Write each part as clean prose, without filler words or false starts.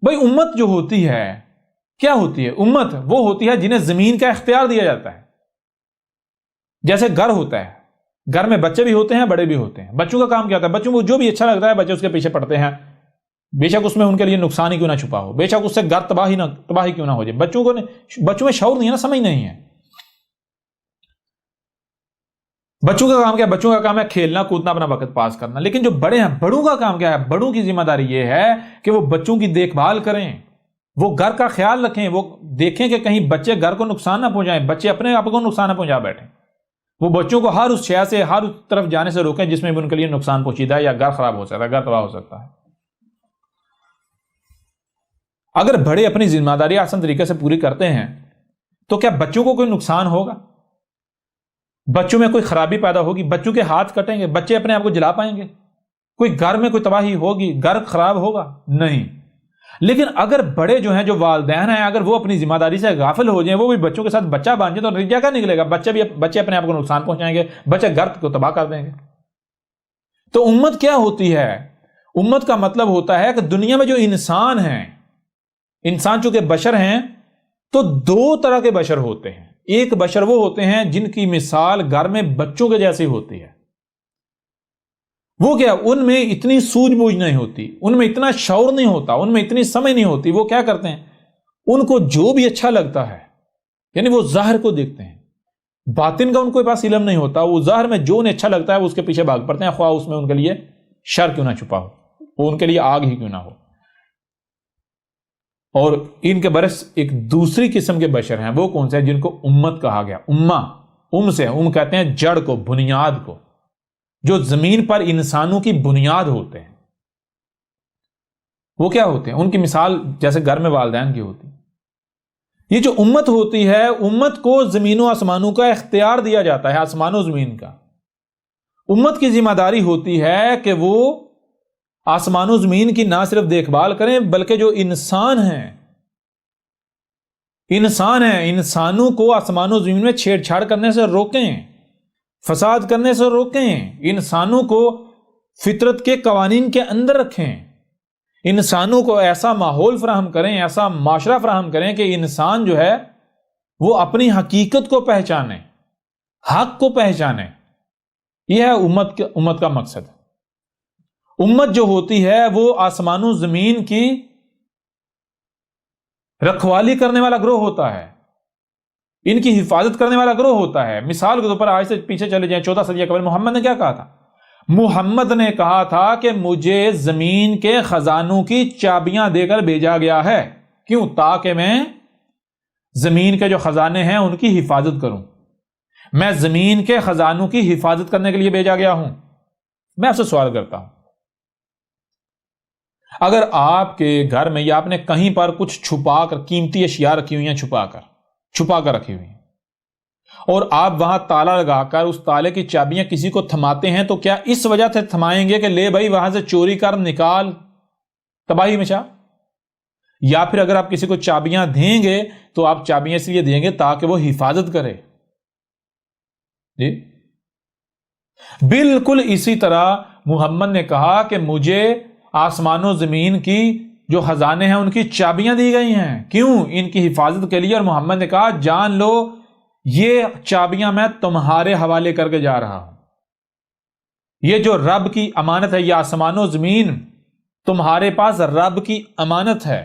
بھائی امت جو ہوتی ہے کیا ہوتی ہے؟ امت وہ ہوتی ہے جنہیں زمین کا اختیار دیا جاتا ہے. جیسے گھر ہوتا ہے، گھر میں بچے بھی ہوتے ہیں، بڑے بھی ہوتے ہیں. بچوں کا کام کیا ہوتا ہے؟ بچوں کو جو بھی اچھا لگتا ہے بچے اس کے پیچھے پڑتے ہیں، بے شک اس میں ان کے لیے نقصان ہی کیوں نہ چھپا ہو، بے شک اس سے گھر تباہی کیوں نہ ہو جائے. بچوں میں شعور نہیں ہے نا، سمجھ نہیں ہے. بچوں کا کام کیا ہے؟ بچوں کا کام ہے کھیلنا کودنا، اپنا وقت پاس کرنا. لیکن جو بڑے ہیں، بڑوں کا کام کیا ہے؟ بڑوں کی ذمہ داری یہ ہے کہ وہ بچوں کی دیکھ بھال کریں، وہ گھر کا خیال رکھیں، وہ دیکھیں کہ کہیں بچے گھر کو نقصان نہ پہنچائیں، بچے اپنے آپ کو نقصان نہ پہنچا بیٹھیں. وہ بچوں کو ہر اس شے سے، ہر اس طرف جانے سے روکیں جس میں بھی ان کے لیے نقصان پہنچیدہ ہے یا گھر خراب ہو سکتا ہے، گھر تباہ ہو سکتا ہے. اگر بڑے اپنی ذمہ داری آسان طریقے سے پوری کرتے ہیں تو کیا بچوں کو کوئی نقصان ہوگا؟ بچوں میں کوئی خرابی پیدا ہوگی؟ بچوں کے ہاتھ کٹیں گے؟ بچے اپنے آپ کو جلا پائیں گے؟ کوئی گھر میں کوئی تباہی ہوگی؟ گھر خراب ہوگا؟ نہیں. لیکن اگر بڑے جو ہیں، جو والدین ہیں، اگر وہ اپنی ذمہ داری سے غافل ہو جائیں، وہ بھی بچوں کے ساتھ بچہ بن جائیں، تو نتیجہ کیا نکلے گا؟ بچے اپنے آپ کو نقصان پہنچائیں گے، بچے گھر کو تباہ کر دیں گے. تو امت کیا ہوتی ہے؟ امت کا مطلب ہوتا ہے کہ دنیا میں جو انسان ہیں، انسان چونکہ بشر ہیں تو دو طرح کے بشر ہوتے ہیں. ایک بشر وہ ہوتے ہیں جن کی مثال گھر میں بچوں کے جیسی ہوتی ہے. وہ کیا؟ ان میں اتنی سوجھ بوجھ نہیں ہوتی، ان میں اتنا شعور نہیں ہوتا، ان میں اتنی سمجھ نہیں ہوتی. وہ کیا کرتے ہیں؟ ان کو جو بھی اچھا لگتا ہے، یعنی وہ ظاہر کو دیکھتے ہیں، باطن کا ان کو پاس علم نہیں ہوتا. وہ ظاہر میں جو انہیں اچھا لگتا ہے وہ اس کے پیچھے بھاگ پڑتے ہیں، خواہ اس میں ان کے لیے شر کیوں نہ چھپا ہو، وہ ان کے لیے آگ ہی کیوں نہ ہو. اور ان کے برس ایک دوسری قسم کے بشر ہیں. وہ کون سے ہیں؟ جن کو امت کہا گیا. ام کہتے ہیں جڑ کو، بنیاد کو، جو زمین پر انسانوں کی بنیاد ہوتے ہیں. وہ کیا ہوتے ہیں؟ ان کی مثال جیسے گھر میں والدین کی ہوتی. یہ جو امت ہوتی ہے، امت کو زمین و آسمانوں کا اختیار دیا جاتا ہے، آسمان و زمین کا. امت کی ذمہ داری ہوتی ہے کہ وہ آسمان و زمین کی نہ صرف دیکھ بھال کریں بلکہ جو انسان ہیں، انسانوں کو آسمان و زمین میں چھیڑ چھاڑ کرنے سے روکیں، فساد کرنے سے روکیں، انسانوں کو فطرت کے قوانین کے اندر رکھیں، انسانوں کو ایسا ماحول فراہم کریں، ایسا معاشرہ فراہم کریں کہ انسان جو ہے وہ اپنی حقیقت کو پہچانے، حق کو پہچانے. یہ ہے امت کا مقصد. امت جو ہوتی ہے وہ آسمان و زمین کی رکھوالی کرنے والا گروہ ہوتا ہے، ان کی حفاظت کرنے والا گروہ ہوتا ہے. مثال کے طور پر آج سے پیچھے چلے جائیں، 14 صدی قبل محمد نے کیا کہا تھا؟ محمد نے کہا تھا کہ مجھے زمین کے خزانوں کی چابیاں دے کر بھیجا گیا ہے. کیوں؟ تاکہ میں زمین کے جو خزانے ہیں ان کی حفاظت کروں. میں زمین کے خزانوں کی حفاظت کرنے کے لیے بھیجا گیا ہوں. میں آپ سے سوال کرتا ہوں، اگر آپ کے گھر میں یا آپ نے کہیں پر کچھ چھپا کر، قیمتی اشیاء رکھی ہوئی ہیں، چھپا کر رکھی ہوئی ہیں، اور آپ وہاں تالا لگا کر اس تالے کی چابیاں کسی کو تھماتے ہیں، تو کیا اس وجہ سے تھمائیں گے کہ لے بھائی وہاں سے چوری کر نکال، تباہی مچا؟ یا پھر اگر آپ کسی کو چابیاں دیں گے تو آپ چابیاں اس لیے دیں گے تاکہ وہ حفاظت کرے. جی بالکل اسی طرح محمد نے کہا کہ مجھے آسمان و زمین کی جو خزانے ہیں ان کی چابیاں دی گئی ہیں. کیوں؟ ان کی حفاظت کے لیے. اور محمد نے کہا جان لو یہ چابیاں میں تمہارے حوالے کر کے جا رہا ہوں. یہ جو رب کی امانت ہے، یہ آسمان و زمین تمہارے پاس رب کی امانت ہے.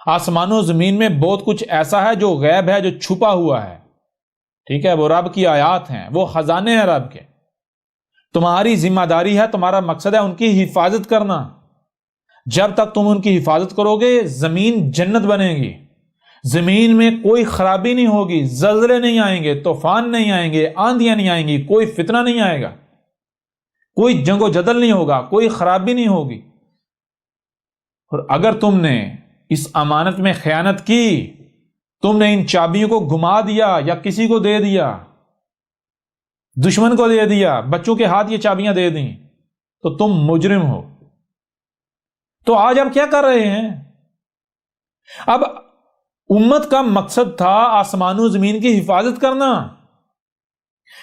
آسمان و زمین میں بہت کچھ ایسا ہے جو غیب ہے، جو چھپا ہوا ہے. ٹھیک ہے، وہ رب کی آیات ہیں، وہ خزانے ہیں رب کے. تمہاری ذمہ داری ہے، تمہارا مقصد ہے ان کی حفاظت کرنا. جب تک تم ان کی حفاظت کرو گے زمین جنت بنے گی. زمین میں کوئی خرابی نہیں ہوگی، زلزلے نہیں آئیں گے، طوفان نہیں آئیں گے، آندھیاں نہیں آئیں گی، کوئی فتنہ نہیں آئے گا، کوئی جنگ و جدل نہیں ہوگا، کوئی خرابی نہیں ہوگی. اور اگر تم نے اس امانت میں خیانت کی، تم نے ان چابیوں کو گما دیا یا کسی کو دے دیا، دشمن کو دے دیا، بچوں کے ہاتھ یہ چابیاں دے دیں، تو تم مجرم ہو. تو آج آپ کیا کر رہے ہیں؟ اب امت کا مقصد تھا آسمان و زمین کی حفاظت کرنا.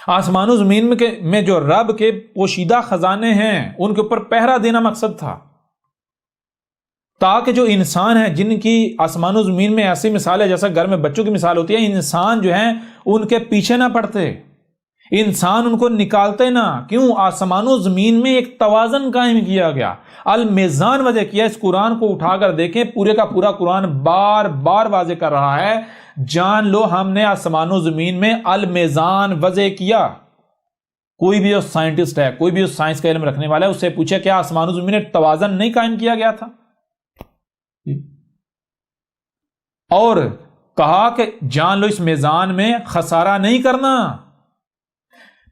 آسمان و زمین میں جو رب کے پوشیدہ خزانے ہیں ان کے اوپر پہرا دینا مقصد تھا. تاکہ جو انسان ہیں جن کی آسمان و زمین میں ایسی مثال ہے جیسا گھر میں بچوں کی مثال ہوتی ہے، انسان جو ہیں ان کے پیچھے نہ پڑتے، انسان ان کو نکالتے نہ. کیوں؟ آسمان و زمین میں ایک توازن قائم کیا گیا، المیزان وضع کیا. اس قرآن کو اٹھا کر دیکھیں، پورے کا پورا قرآن بار بار واضح کر رہا ہے، جان لو ہم نے آسمان و زمین میں المیزان وضع کیا. کوئی بھی جو سائنٹسٹ ہے، کوئی بھی جو سائنس کا علم رکھنے والا ہے، اس سے پوچھے کیا آسمان و زمین میں توازن نہیں قائم کیا گیا تھا؟ اور کہا کہ جان لو اس میزان میں خسارہ نہیں کرنا.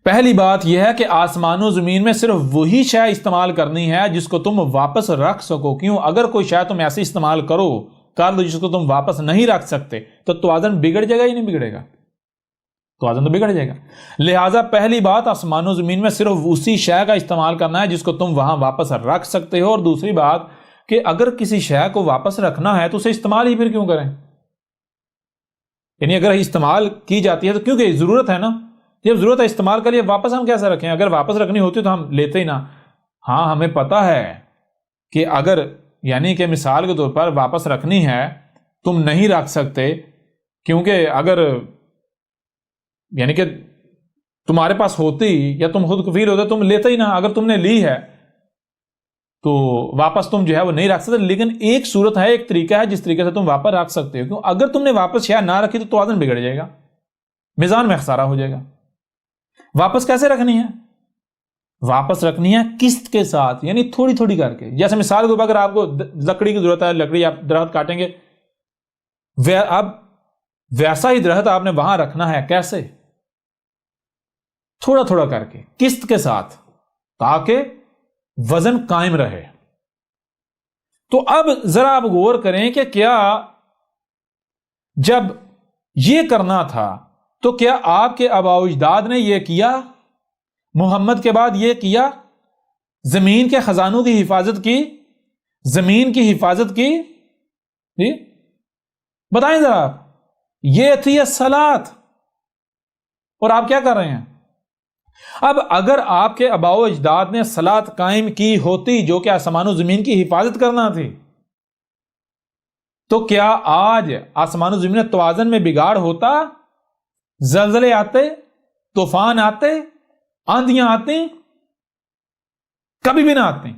پہلی بات یہ ہے کہ آسمان و زمین میں صرف وہی شے استعمال کرنی ہے جس کو تم واپس رکھ سکو. کیوں؟ اگر کوئی شے تم ایسے استعمال کر لو جس کو تم واپس نہیں رکھ سکتے تو توازن بگڑ جائے گا یا نہیں بگڑے گا؟ توازن تو بگڑ جائے گا. لہٰذا پہلی بات، آسمان و زمین میں صرف اسی شے کا استعمال کرنا ہے جس کو تم وہاں واپس رکھ سکتے ہو. اور دوسری بات کہ اگر کسی شے کو واپس رکھنا ہے تو اسے استعمال ہی پھر کیوں کریں؟ یعنی اگر استعمال کی جاتی ہے تو کیونکہ ضرورت ہے نا، جب ضرورت ہے استعمال کریے، واپس ہم کیسے رکھیں؟ اگر واپس رکھنی ہوتی تو ہم لیتے ہی نہ. ہاں ہمیں پتا ہے کہ اگر یعنی کہ مثال کے طور پر واپس رکھنی ہے تم نہیں رکھ سکتے، کیونکہ اگر یعنی کہ تمہارے پاس ہوتی یا تم خود کفیل ہوتے تم لیتے ہی نہ. اگر تم نے لی ہے تو واپس تم جو ہے وہ نہیں رکھ سکتے. لیکن ایک صورت ہے، ایک طریقہ ہے جس طریقے سے تم واپس رکھ سکتے ہو. کیوں؟ اگر تم نے واپس شے نہ رکھی تو توازن بگڑ جائے گا، میزان میں خسارہ ہو جائے گا. واپس کیسے رکھنی ہے؟ واپس رکھنی ہے قسط کے ساتھ، یعنی تھوڑی تھوڑی کر کے. جیسے مثال کے طور پر اگر آپ کو لکڑی کی ضرورت ہے، لکڑی آپ درخت کاٹیں گے، اب ویسا ہی درخت آپ نے وہاں رکھنا ہے. کیسے؟ تھوڑا تھوڑا کر کے، قسط کے ساتھ، تاکہ وزن قائم رہے. تو اب ذرا آپ غور کریں کہ کیا جب یہ کرنا تھا تو کیا آپ کے آباء و اجداد نے یہ کیا؟ محمد کے بعد یہ کیا؟ زمین کے خزانوں کی حفاظت کی، زمین کی حفاظت کی؟ جی بتائیں ذرا آپ. یہ تھی الصلاۃ، اور آپ کیا کر رہے ہیں؟ اب اگر آپ کے آباء و اجداد نے صلاۃ قائم کی ہوتی جو کہ آسمان و زمین کی حفاظت کرنا تھی، تو کیا آج آسمان و زمین توازن میں بگاڑ ہوتا؟ زلزلے آتے، طوفان آتے، آندیاں آتی؟ کبھی بھی نہ آتی.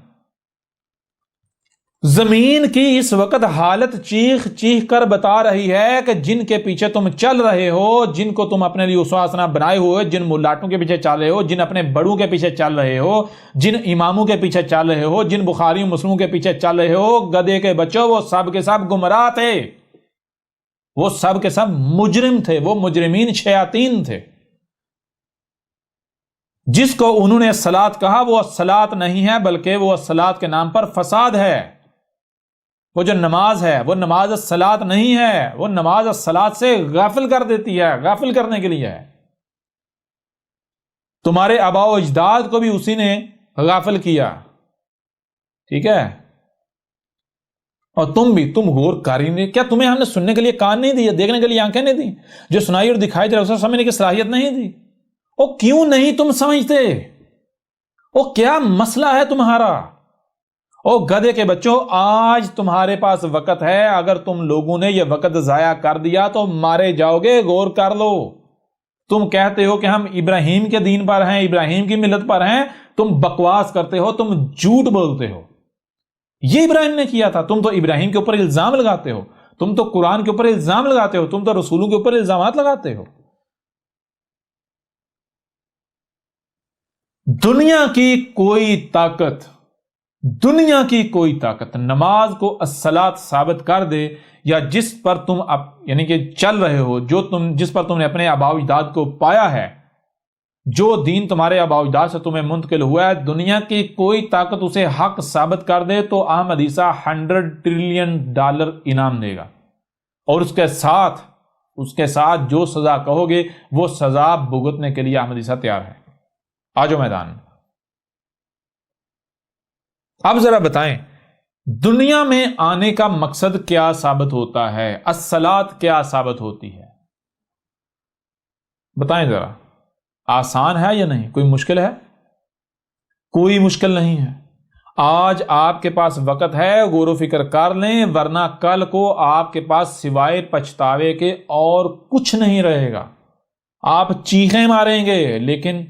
زمین کی اس وقت حالت چیخ چیخ کر بتا رہی ہے کہ جن کے پیچھے تم چل رہے ہو، جن کو تم اپنے لیے اسوہ حسنہ بنائے ہوئے، جن ملاٹوں کے پیچھے چل رہے ہو، جن اپنے بڑوں کے پیچھے چل رہے ہو، جن اماموں کے پیچھے چل رہے ہو، جن بخاری مسلموں کے پیچھے چل رہے ہو، گدھے کے بچوں، وہ سب کے سب گمراہ تھے، وہ سب کے سب مجرم تھے، وہ مجرمین شیاطین تھے. جس کو انہوں نے صلاۃ کہا وہ صلاۃ نہیں ہے، بلکہ وہ صلاۃ کے نام پر فساد ہے. وہ جو نماز ہے وہ نماز الصلاۃ نہیں ہے، وہ نماز الصلاۃ سے غافل کر دیتی ہے، غافل کرنے کے لیے ہے. تمہارے آباء و اجداد کو بھی اسی نے غافل کیا، ٹھیک ہے؟ اور تم غور کر ہی نہیں. کیا تمہیں ہم نے سننے کے لیے کان نہیں دیے، دیکھنے کے لیے آنکھیں نہیں دی؟ جو سنائی اور دکھائی دے اسے سمجھنے کی صلاحیت نہیں دی؟ او کیوں نہیں تم سمجھتے؟ او کیا مسئلہ ہے تمہارا؟ او گدھے کے بچوں، آج تمہارے پاس وقت ہے. اگر تم لوگوں نے یہ وقت ضائع کر دیا تو مارے جاؤ گے. غور کر لو. تم کہتے ہو کہ ہم ابراہیم کے دین پر ہیں، ابراہیم کی ملت پر ہیں. تم بکواس کرتے ہو، تم جھوٹ بولتے ہو. یہ ابراہیم نے کیا تھا. تم تو ابراہیم کے اوپر الزام لگاتے ہو، تم تو قرآن کے اوپر الزام لگاتے ہو، تم تو رسولوں کے اوپر الزامات لگاتے ہو. دنیا کی کوئی طاقت نماز کو الصلاۃ ثابت کر دے، یا جس پر تم یعنی کہ چل رہے ہو، جس پر تم نے اپنے آباء و اجداد کو پایا ہے، جو دین تمہارے آباء و اجداد سے تمہیں منتقل ہوا ہے، دنیا کی کوئی طاقت اسے حق ثابت کر دے تو احمد عیسیٰ $100 ٹریلین انعام دے گا. اور اس کے ساتھ جو سزا کہو گے وہ سزا بھگتنے کے لیے احمد عیسیٰ تیار ہے. آجو میدان. اب ذرا بتائیں دنیا میں آنے کا مقصد کیا ثابت ہوتا ہے؟ الصلاۃ کیا ثابت ہوتی ہے؟ بتائیں ذرا. آسان ہے یا نہیں؟ کوئی مشکل ہے؟ کوئی مشکل نہیں ہے. آج آپ کے پاس وقت ہے، غور و فکر کر لیں، ورنہ کل کو آپ کے پاس سوائے پچھتاوے کے اور کچھ نہیں رہے گا۔ آپ چیخیں ماریں گے لیکن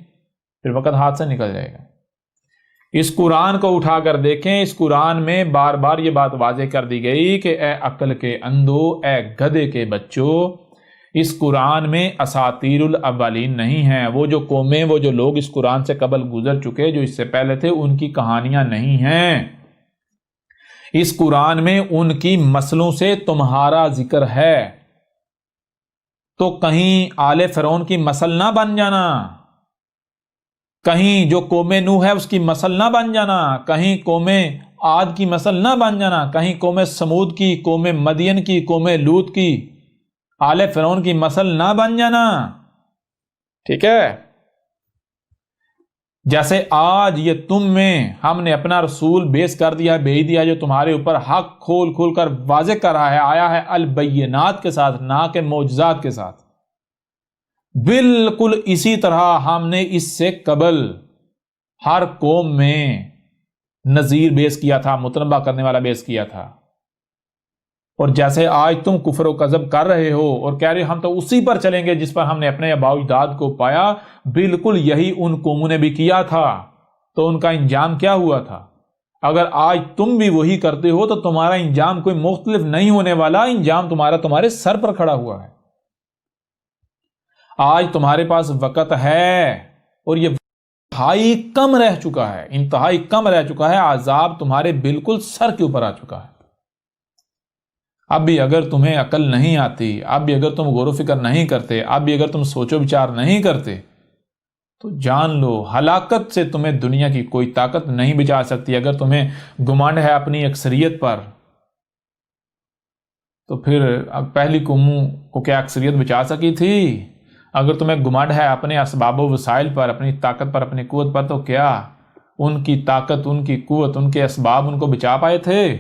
پھر وقت ہاتھ سے نکل جائے گا۔ اس قرآن کو اٹھا کر دیکھیں، اس قرآن میں بار بار یہ بات واضح کر دی گئی کہ اے عقل کے اندھو، اے گدھے کے بچوں، اس قرآن میں اساطیر الاولین نہیں ہیں۔ وہ جو قومیں، وہ جو لوگ اس قرآن سے قبل گزر چکے، جو اس سے پہلے تھے، ان کی کہانیاں نہیں ہیں۔ اس قرآن میں ان کی مسلوں سے تمہارا ذکر ہے، تو کہیں آل فرعون کی مسل نہ بن جانا، کہیں جو قوم نوح ہے اس کی مسل نہ بن جانا، کہیں قوم عاد کی مسل نہ بن جانا، کہیں قوم سمود کی، قوم مدین کی، قوم لوط کی، آل فرعون کی مسل نہ بن جانا۔ ٹھیک ہے؟ جیسے آج یہ تم میں ہم نے اپنا رسول بیس کر دیا، بھیج دیا، جو تمہارے اوپر حق کھول کھول کر واضح کر رہا ہے، آیا ہے البینات کے ساتھ، نہ کہ معجزات کے ساتھ۔ بالکل اسی طرح ہم نے اس سے قبل ہر قوم میں نذیر بیس کیا تھا، متنبہ کرنے والا بیس کیا تھا۔ اور جیسے آج تم کفر و کذب کر رہے ہو اور کہہ رہے ہم تو اسی پر چلیں گے جس پر ہم نے اپنے آباء و اجداد کو پایا، بالکل یہی ان قوموں نے بھی کیا تھا، تو ان کا انجام کیا ہوا تھا؟ اگر آج تم بھی وہی کرتے ہو تو تمہارا انجام کوئی مختلف نہیں ہونے والا، انجام تمہارا تمہارے سر پر کھڑا ہوا ہے۔ آج تمہارے پاس وقت ہے اور یہ انتہائی کم رہ چکا ہے، انتہائی کم رہ چکا ہے، عذاب تمہارے بالکل سر کے اوپر آ چکا ہے۔ اب بھی اگر تمہیں عقل نہیں آتی، اب بھی اگر تم غور و فکر نہیں کرتے، اب بھی اگر تم سوچ و بچار نہیں کرتے، تو جان لو ہلاکت سے تمہیں دنیا کی کوئی طاقت نہیں بچا سکتی۔ اگر تمہیں گمانڈ ہے اپنی اکثریت پر، تو پھر پہلی قوموں کو کیا اکثریت بچا سکی تھی؟ اگر تمہیں گمانڈ ہے اپنے اسباب و وسائل پر، اپنی طاقت پر، اپنی قوت پر، تو کیا ان کی طاقت، ان کی قوت، ان کے اسباب ان کو بچا پائے تھے؟